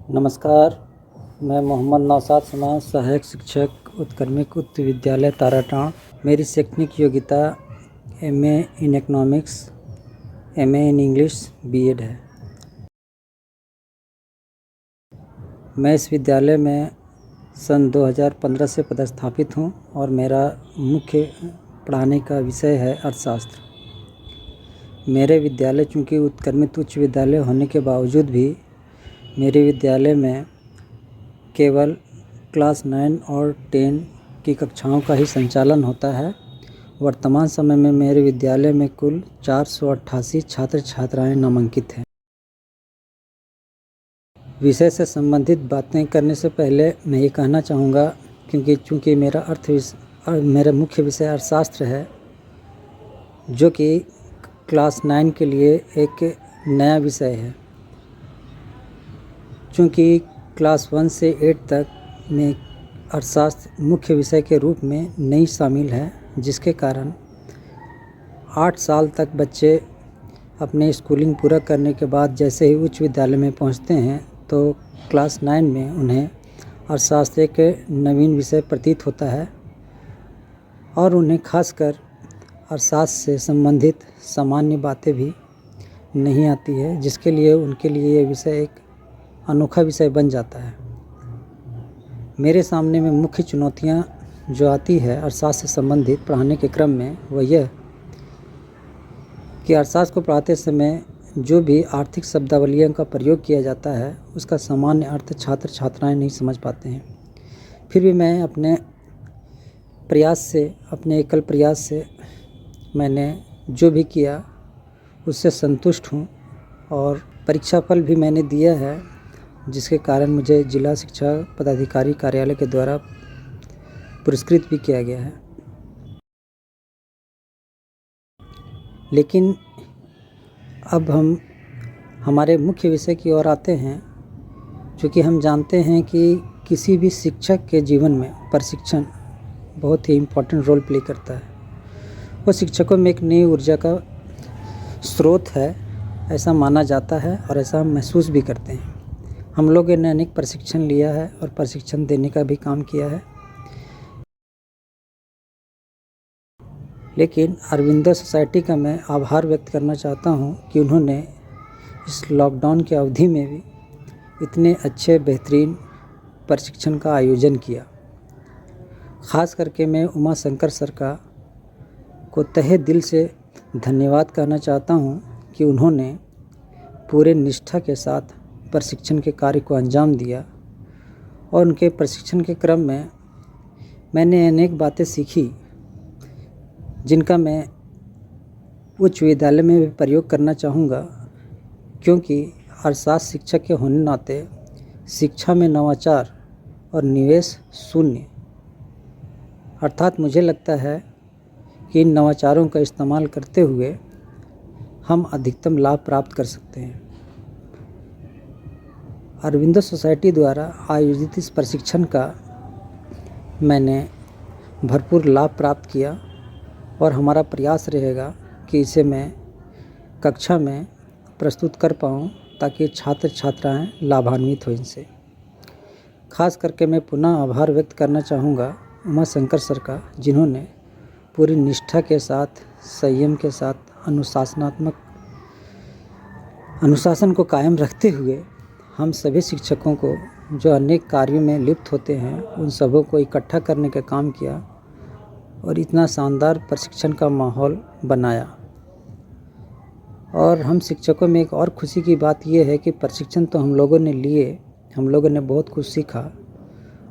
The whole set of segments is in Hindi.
नमस्कार, मैं मोहम्मद नौशाद समाज सहायक शिक्षक उत्क्रमिक उच्च विद्यालय ताराटांड़। मेरी शैक्षणिक योग्यता MA in economics, MA in English, BEd है। मैं इस विद्यालय में सन 2015 से पदस्थापित हूँ और मेरा मुख्य पढ़ाने का विषय है अर्थशास्त्र। मेरे विद्यालय चूँकि उत्क्रमित उच्च विद्यालय होने के बावजूद भी मेरे विद्यालय में केवल क्लास 9 और 10 की कक्षाओं का ही संचालन होता है। वर्तमान समय में मेरे विद्यालय में कुल 488 छात्र छात्राएं नामांकित हैं। विषय से संबंधित बातें करने से पहले मैं ये कहना चाहूँगा, क्योंकि चूँकि मेरा मुख्य विषय अर्थशास्त्र है, जो कि क्लास 9 के लिए एक नया विषय है। चूँकि क्लास 1 से 8 तक में अर्थशास्त्र मुख्य विषय के रूप में नहीं शामिल है, जिसके कारण 8 साल तक बच्चे अपने स्कूलिंग पूरा करने के बाद जैसे ही उच्च विद्यालय में पहुंचते हैं तो क्लास 9 में उन्हें अर्थशास्त्र एक नवीन विषय प्रतीत होता है और उन्हें खासकर अर्थशास्त्र से संबंधित सामान्य बातें भी नहीं आती है, जिसके लिए उनके लिए यह विषय एक अनोखा विषय बन जाता है। मेरे सामने में मुख्य चुनौतियां जो आती है अर्थशास्त्र से संबंधित पढ़ाने के क्रम में, वह यह कि अर्थशास्त्र को पढ़ाते समय जो भी आर्थिक शब्दावलियों का प्रयोग किया जाता है उसका सामान्य अर्थ छात्र छात्राएं नहीं समझ पाते हैं। फिर भी मैं अपने एकल प्रयास से मैंने जो भी किया उससे संतुष्ट हूँ और परीक्षा फल भी मैंने दिया है, जिसके कारण मुझे जिला शिक्षा पदाधिकारी कार्यालय के द्वारा पुरस्कृत भी किया गया है। लेकिन अब हम हमारे मुख्य विषय की ओर आते हैं। चूँकि हम जानते हैं कि किसी भी शिक्षक के जीवन में प्रशिक्षण बहुत ही इम्पोर्टेंट रोल प्ले करता है। वो शिक्षकों में एक नई ऊर्जा का स्रोत है, ऐसा माना जाता है और ऐसा हम महसूस भी करते हैं। हम लोगों ने अनेक प्रशिक्षण लिया है और प्रशिक्षण देने का भी काम किया है। लेकिन अरविंदो सोसाइटी का मैं आभार व्यक्त करना चाहता हूं कि उन्होंने इस लॉकडाउन की अवधि में भी इतने अच्छे बेहतरीन प्रशिक्षण का आयोजन किया। ख़ास करके मैं उमा शंकर सर को तहे दिल से धन्यवाद कहना चाहता हूं कि उन्होंने पूरे निष्ठा के साथ प्रशिक्षण के कार्य को अंजाम दिया और उनके प्रशिक्षण के क्रम में मैंने अनेक बातें सीखी, जिनका मैं उच्च विद्यालय में भी प्रयोग करना चाहूँगा। क्योंकि अर्थशास्त्र शिक्षक के होने नाते शिक्षा में नवाचार और निवेश शून्य, अर्थात मुझे लगता है कि इन नवाचारों का इस्तेमाल करते हुए हम अधिकतम लाभ प्राप्त कर सकते हैं। अरविंदो सोसाइटी द्वारा आयोजित इस प्रशिक्षण का मैंने भरपूर लाभ प्राप्त किया और हमारा प्रयास रहेगा कि इसे मैं कक्षा में प्रस्तुत कर पाऊँ ताकि छात्र छात्राएं लाभान्वित हो इनसे। खास करके मैं पुनः आभार व्यक्त करना चाहूँगा उमा शंकर सर का, जिन्होंने पूरी निष्ठा के साथ, संयम के साथ, अनुशासन को कायम रखते हुए हम सभी शिक्षकों को जो अनेक कार्यों में लिप्त होते हैं उन सबों को इकट्ठा करने का काम किया और इतना शानदार प्रशिक्षण का माहौल बनाया। और हम शिक्षकों में एक और खुशी की बात यह है कि प्रशिक्षण तो हम लोगों ने लिए, हम लोगों ने बहुत कुछ सीखा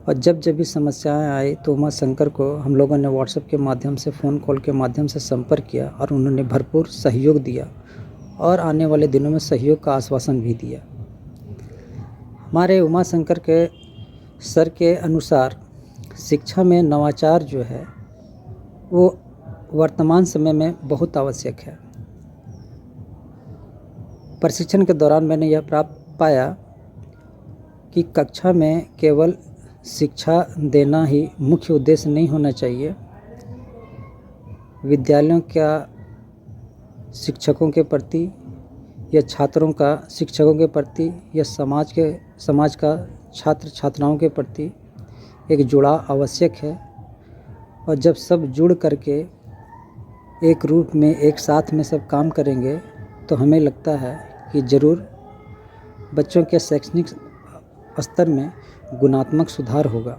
और जब भी समस्याएं आई तो उमा शंकर को हम लोगों ने व्हाट्सएप के माध्यम से, फ़ोन कॉल के माध्यम से संपर्क किया और उन्होंने भरपूर सहयोग दिया और आने वाले दिनों में सहयोग का आश्वासन भी दिया। हमारे उमा शंकर के सर के अनुसार शिक्षा में नवाचार जो है वो वर्तमान समय में बहुत आवश्यक है। प्रशिक्षण के दौरान मैंने यह पाया कि कक्षा में केवल शिक्षा देना ही मुख्य उद्देश्य नहीं होना चाहिए। विद्यालयों का शिक्षकों के प्रति यह छात्रों का शिक्षकों के प्रति या समाज का छात्र छात्राओं के प्रति एक जुड़ाव आवश्यक है। और जब सब जुड़ करके एक रूप में एक साथ में सब काम करेंगे तो हमें लगता है कि ज़रूर बच्चों के शैक्षणिक स्तर में गुणात्मक सुधार होगा।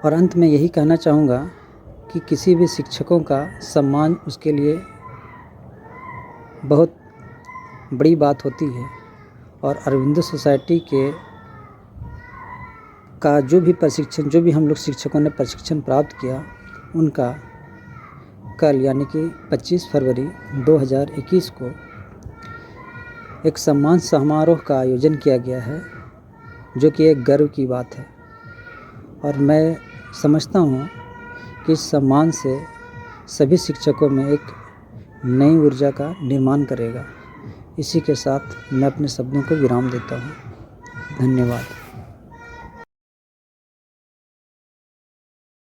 और अंत में यही कहना चाहूँगा कि किसी भी शिक्षकों का सम्मान उसके लिए बहुत बड़ी बात होती है। और अरविंदो सोसाइटी का जो भी हम लोग शिक्षकों ने प्रशिक्षण प्राप्त किया, उनका कल यानी कि 25 फरवरी 2021 को एक सम्मान समारोह का आयोजन किया गया है, जो कि एक गर्व की बात है। और मैं समझता हूँ कि इस सम्मान से सभी शिक्षकों में एक नई ऊर्जा का निर्माण करेगा। इसी के साथ मैं अपने शब्दों को विराम देता हूँ। धन्यवाद।